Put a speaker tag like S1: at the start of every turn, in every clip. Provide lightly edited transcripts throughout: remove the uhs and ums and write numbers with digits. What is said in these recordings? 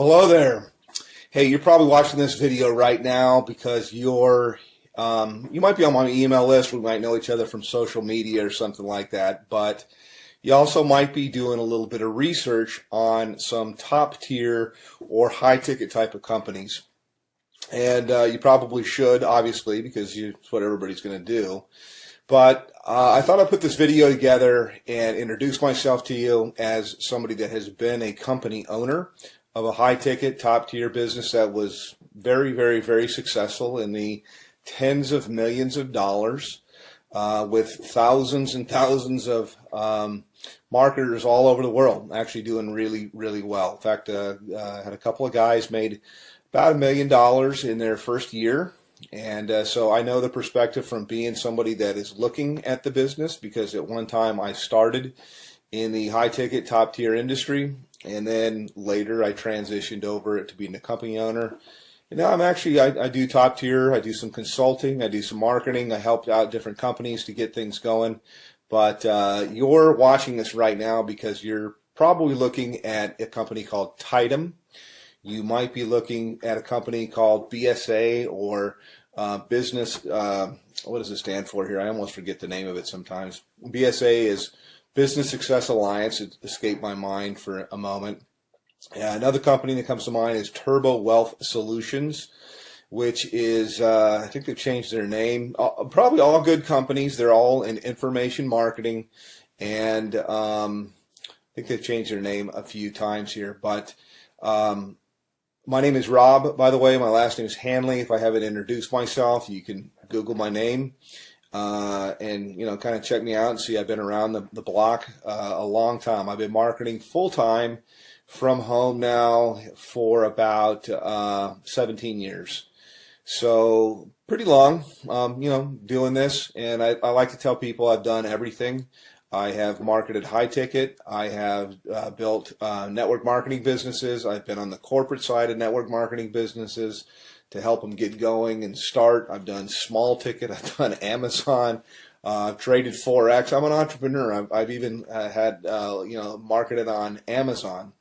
S1: Hello there. Hey, you're probably watching this video right now because you might be on my email list. We might know each other from social media or something like that, but you also might be doing a little bit of research on some top tier or high ticket type of companies. And you probably should, obviously, because it's what everybody's going to do. But I thought I'd put this video together and introduce myself to you as somebody that has been a company owner of a high-ticket, top-tier business that was very, very, very successful in the tens of millions of dollars with thousands and thousands of marketers all over the world, actually doing really, really well. In fact, I had a couple of guys made about $1 million in their first year. And so I know the perspective from being somebody that is looking at the business, because at one time I started in the high-ticket, top-tier industry, and then later I transitioned over to being a company owner. And now I do top-tier, I do some consulting, I do some marketing, I helped out different companies to get things going. But you're watching this right now because you're probably looking at a company called Tidem. You might be looking at a company called BSA or business, what does it stand for here? I almost forget the name of it sometimes. BSA is Business Success Alliance. It escaped my mind for a moment. Another company that comes to mind is Turbo Wealth Solutions, which is, I think they've changed their name. Probably all good companies. They're all in information marketing. And I think they've changed their name a few times here. But my name is Rob, by the way. My last name is Hanley. If I haven't introduced myself, you can Google my name. And kind of check me out and see I've been around the block a long time. I've been marketing full-time from home now for about 17 years. So pretty long, doing this. And I like to tell people I've done everything. I have marketed high ticket. I have built network marketing businesses. I've been on the corporate side of network marketing businesses to help them get going and start. I've done small ticket. I've done Amazon. I've traded Forex. I'm an entrepreneur. I've even had marketed on Amazon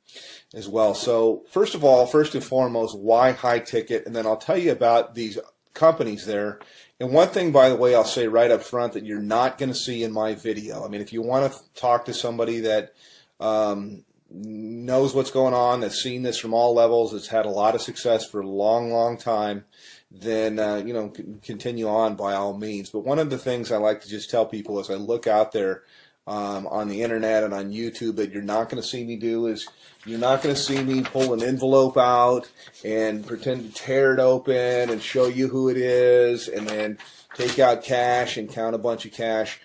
S1: as well. So first and foremost, why high ticket? And then I'll tell you about these companies there. And one thing, by the way, I'll say right up front that you're not going to see in my video. I mean, if you want to talk to somebody that knows what's going on, that's seen this from all levels, that's had a lot of success for a long, long time, then, continue on by all means. But one of the things I like to just tell people as I look out there on the internet and on YouTube that you're not going to see me do is you're not going to see me pull an envelope out and pretend to tear it open and show you who it is and then take out cash and count a bunch of cash.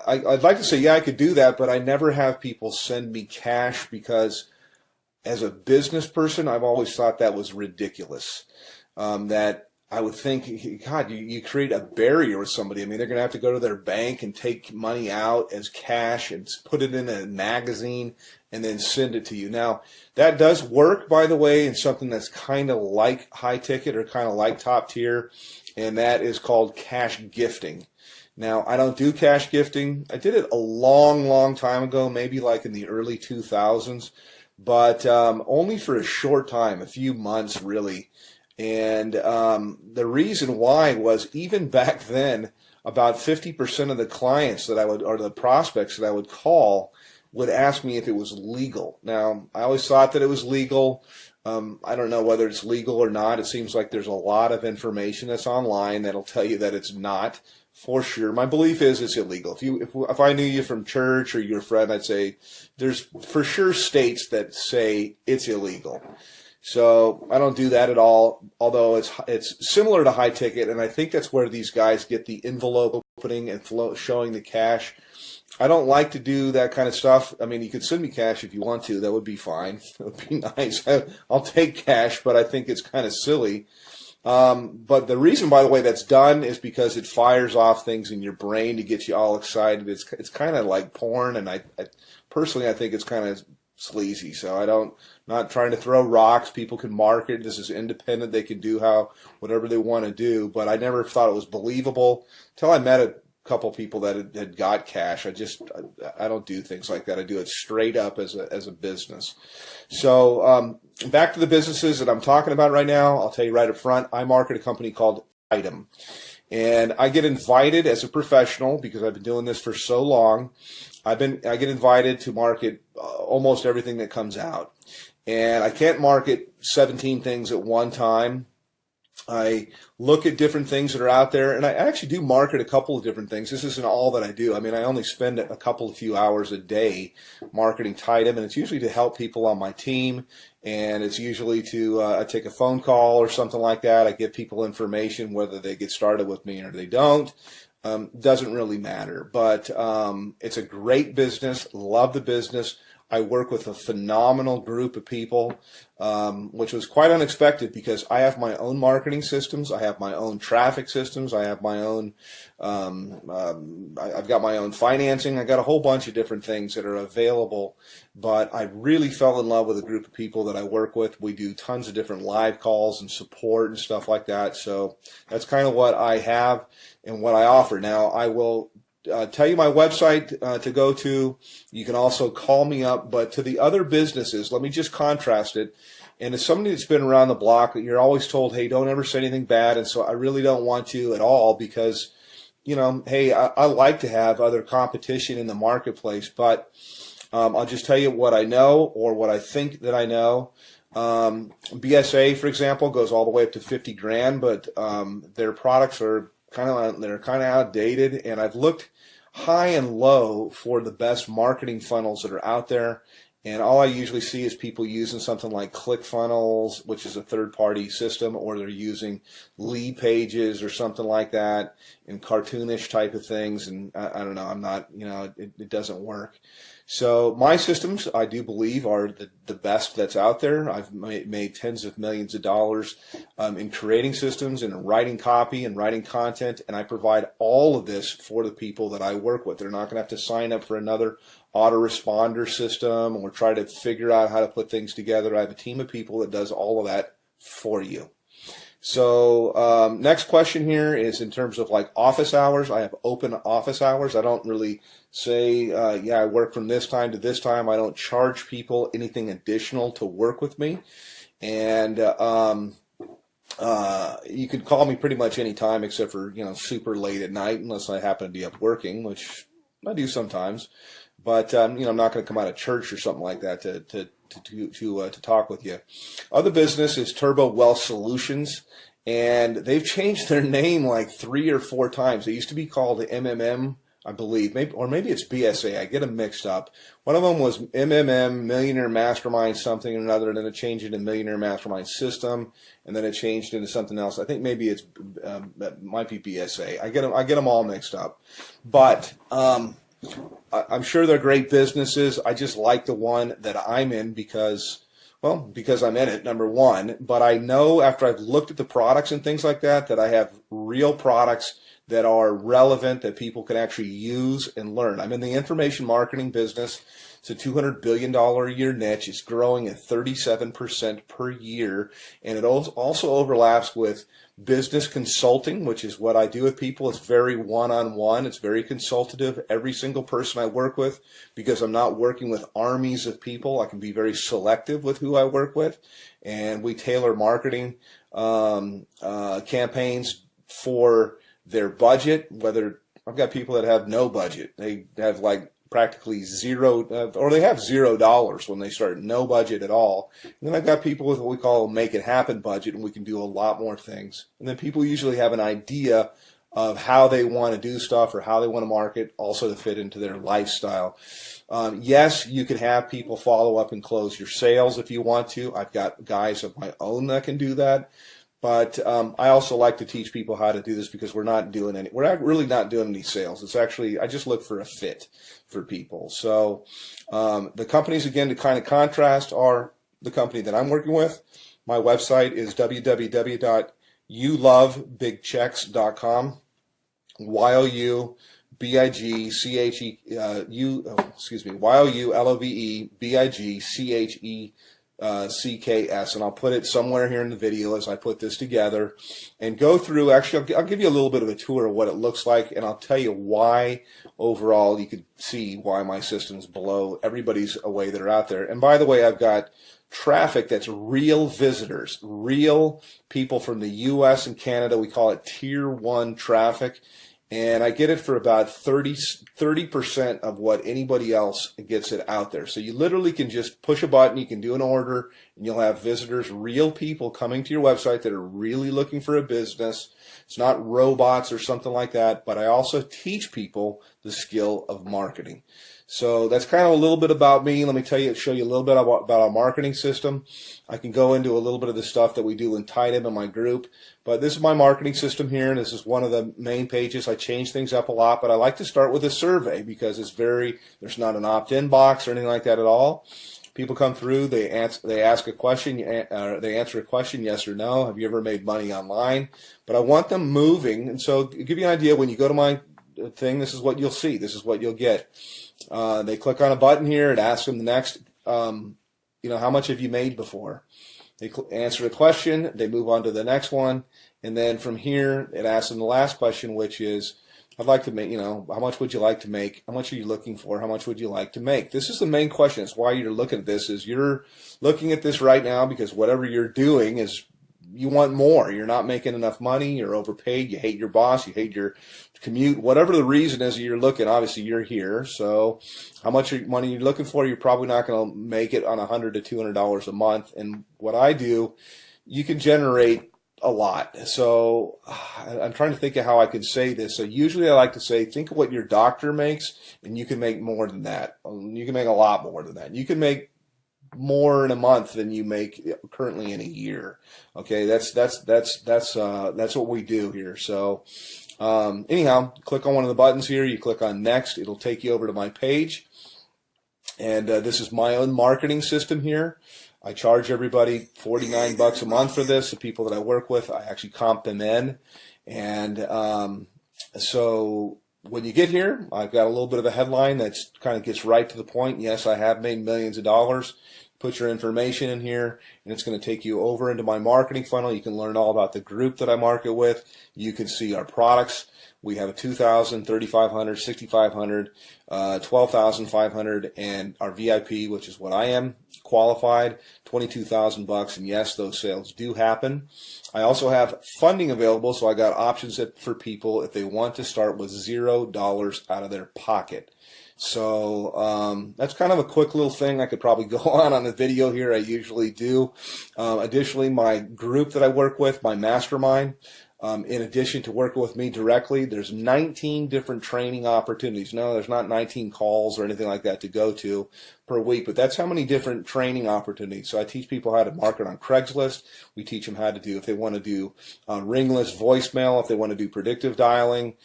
S1: I'd like to say, yeah, I could do that, but I never have people send me cash because as a business person, I've always thought that was ridiculous. That I would think, God, you create a barrier with somebody. I mean, they're going to have to go to their bank and take money out as cash and put it in a magazine and then send it to you. Now, that does work, by the way, in something that's kind of like high ticket or kind of like top tier, and that is called cash gifting. Now, I don't do cash gifting. I did it a long, long time ago, maybe like in the early 2000s, but only for a short time, a few months really. And the reason why was even back then, about 50% of the clients that I would, or the prospects that I would call, would ask me if it was legal. Now, I always thought that it was legal. I don't know whether it's legal or not. It seems like there's a lot of information that's online that'll tell you that it's not. For sure. My belief is it's illegal. If I knew you from church or you're a friend, I'd say there's for sure states that say it's illegal. So I don't do that at all, although it's similar to high ticket, and I think that's where these guys get the envelope opening and showing the cash. I don't like to do that kind of stuff. I mean, you could send me cash if you want to. That would be fine. That would be nice. I'll take cash, but I think it's kind of silly. But the reason, by the way, that's done is because it fires off things in your brain to get you all excited. It's kind of like porn, and I personally, I think it's kind of sleazy. So not trying to throw rocks. People can market. This is independent. They can do whatever they want to do. But I never thought it was believable until I met couple people that had got cash. I don't do things like that. I do it straight up as a business. So back to the businesses that I'm talking about right now. I'll tell you right up front. I market a company called Tidem, and I get invited as a professional because I've been doing this for so long. I get invited to market almost everything that comes out, and I can't market 17 things at one time. I look at different things that are out there, and I actually do market a couple of different things. This isn't all that I do. I mean, I only spend a few hours a day marketing Tidem, and it's usually to help people on my team, and it's usually to I take a phone call or something like that. I give people information, whether they get started with me or they don't. Doesn't really matter, but it's a great business. Love the business. I work with a phenomenal group of people, which was quite unexpected because I have my own marketing systems. I have my own traffic systems. I have my own, I've got my own financing. I got a whole bunch of different things that are available, but I really fell in love with a group of people that I work with. We do tons of different live calls and support and stuff like that. So that's kind of what I have and what I offer. Now, I will tell you my website to go to. You can also call me up, but to the other businesses, let me just contrast it. And as somebody that's been around the block, you're always told, hey, don't ever say anything bad. And so I really don't want to at all because, you know, hey, I like to have other competition in the marketplace, but I'll just tell you what I know or what I think that I know. BSA, for example, goes all the way up to 50 grand, but their products are kind of outdated, and I've looked high and low for the best marketing funnels that are out there, and all I usually see is people using something like ClickFunnels, which is a third-party system, or they're using Lead Pages or something like that, and cartoonish type of things, and I don't know, I'm not, you know, it doesn't work. So my systems, I do believe, are the best that's out there. I've made tens of millions of dollars in creating systems and writing copy and writing content, and I provide all of this for the people that I work with. They're not going to have to sign up for another autoresponder system or try to figure out how to put things together. I have a team of people that does all of that for you. So next question here is in terms of like office hours. I have open office hours. I don't really say, yeah, I work from this time to this time. I don't charge people anything additional to work with me. And you can call me pretty much any time except for, you know, super late at night unless I happen to be up working, which I do sometimes. But, you know, I'm not going to come out of church or something like that to talk with you. Other business is Turbo Wealth Solutions, and they've changed their name like 3 or 4 times. They used to be called MMM, I believe, maybe it's BSA. I get them mixed up. One of them was MMM, Millionaire Mastermind something or another, and then it changed into Millionaire Mastermind System, and then it changed into something else. I think maybe it might be BSA. I get them all mixed up, but I'm sure they're great businesses. I just like the one that I'm in because I'm in it, number one. But I know after I've looked at the products and things like that, that I have real products that are relevant, that people can actually use and learn. I'm in the information marketing business. It's a $200 billion a year niche. It's growing at 37% per year. And it also overlaps with business consulting, which is what I do with people. It's very one-on-one. It's very consultative. Every single person I work with, because I'm not working with armies of people, I can be very selective with who I work with. And we tailor marketing campaigns for their budget, whether I've got people that have no budget. They have like practically zero, or they have $0 when they start, no budget at all. And then I've got people with what we call a make it happen budget, and we can do a lot more things. And then people usually have an idea of how they want to do stuff or how they want to market, also to fit into their lifestyle. Yes, you can have people follow up and close your sales if you want to. I've got guys of my own that can do that. But I also like to teach people how to do this because we're not really not doing any sales. It's actually, I just look for a fit for people. So the companies, again, to kind of contrast, are the company that I'm working with. My website is www.youlovebigchecks.com. YOULOVEBIGCHECKS CKS, and I'll put it somewhere here in the video as I put this together and go through. Actually, I'll give you a little bit of a tour of what it looks like, and I'll tell you why overall you could see why my system's below everybody's away that are out there. And by the way, I've got traffic that's real visitors, real people from the US and Canada. We call it tier 1 traffic. And I get it for about 30% of what anybody else gets it out there. So you literally can just push a button, you can do an order, and you'll have visitors, real people coming to your website that are really looking for a business. It's not robots or something like that, but I also teach people the skill of marketing. So that's kind of a little bit about me. Let me show you a little bit about our marketing system. I can go into a little bit of the stuff that we do in Tidem in my group, but this is my marketing system here, and this is one of the main pages. I change things up a lot, but I like to start with a survey because there's not an opt-in box or anything like that at all. People come through, they ask a question, they answer a question, yes or no. Have you ever made money online? But I want them moving, and so to give you an idea, when you go to my thing, this is what you'll see. This is what you'll get. They click on a button here. It asks them the next, how much have you made before? They answer a question. They move on to the next one. And then from here, it asks them the last question, which is, I'd like to make, how much would you like to make? How much are you looking for? How much would you like to make? This is the main question. It's why you're looking at this, is you're looking at this right now because whatever you're doing is you want more. You're not making enough money. You're overpaid. You hate your boss. You hate your commute. Whatever the reason is you're looking, obviously you're here. So how much money you're looking for, you're probably not going to make it on $100 to $200 a month. And what I do, you can generate a lot. So I'm trying to think of how I can say this. So usually I like to say, think of what your doctor makes, and you can make more than that. You can make a lot more than that. You can make more in a month than you make currently in a year. Okay, that's what we do here. So anyhow, click on one of the buttons here. You click on next. It'll take you over to my page. And this is my own marketing system here. I charge everybody $49 a month for this. The people that I work with, I actually comp them in. And so when you get here, I've got a little bit of a headline that kind of gets right to the point. Yes, I have made millions of dollars. Put your information in here, and it's going to take you over into my marketing funnel. You can learn all about the group that I market with. You can see our products. We have a $2,000, $3,500, $6,500, $12,500, and our VIP, which is what I am qualified, $22,000. And yes, those sales do happen. I also have funding available, so I got options for people if they want to start with $0 out of their pocket. So that's kind of a quick little thing. I could probably go on the video here. I usually do. Additionally, my group that I work with, my mastermind, in addition to working with me directly, there's 19 different training opportunities. No, there's not 19 calls or anything like that to go to per week, but that's how many different training opportunities. So I teach people how to market on Craigslist. We teach them how to do, if they want to do ringless voicemail, if they want to do predictive dialing,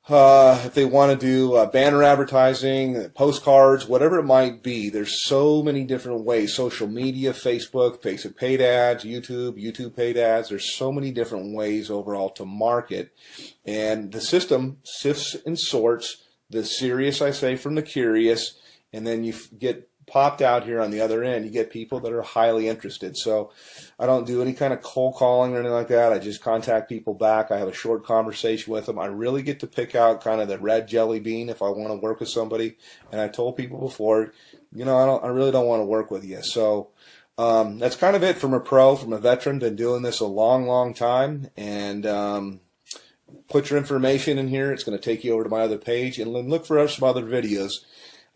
S1: if they want to do banner advertising, postcards, whatever it might be. There's so many different ways. Social media, Facebook paid ads, YouTube paid ads. There's so many different ways overall to market. And the system sifts and sorts the serious, I say, from the curious, and then you get popped out here on the other end. You get people that are highly interested. So I don't do any kind of cold calling or anything like that. I just contact people back. I have a short conversation with them. I really get to pick out kind of the red jelly bean if I want to work with somebody. And I told people before, I really don't want to work with you. So that's kind of it from a veteran. Been doing this a long, long time. And put your information in here. It's going to take you over to my other page, and look for some other videos.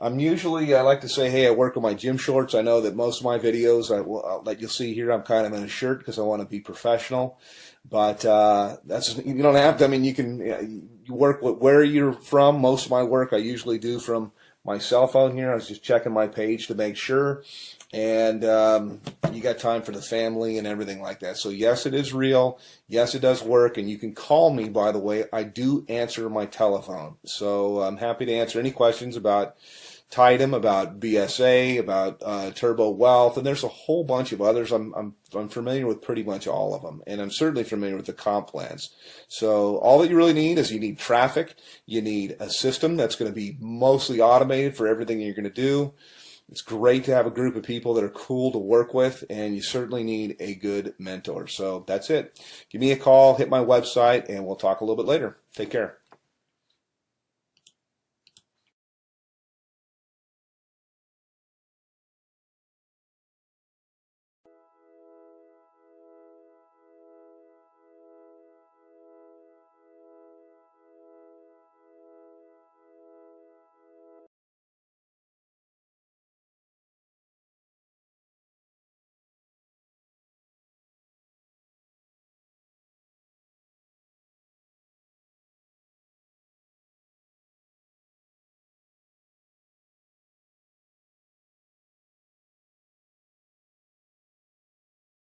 S1: I like to say, hey, I work with my gym shorts. I know that most of my videos that you'll see here, I'm kind of in a shirt because I want to be professional. But you don't have to. I mean, you work with where you're from. Most of my work I usually do from my cell phone here. I was just checking my page to make sure. And you got time for the family and everything like that. So yes, it is real. Yes, it does work. And you can call me, by the way. I do answer my telephone. So I'm happy to answer any questions about Tidem, about BSA, about Turbo Wealth, and there's a whole bunch of others. I'm familiar with pretty much all of them, and I'm certainly familiar with the comp plans. So all that you really need is you need traffic. You need a system that's going to be mostly automated for everything you're going to do. It's great to have a group of people that are cool to work with, and you certainly need a good mentor. So that's it. Give me a call, hit my website, and we'll talk a little bit later. Take care.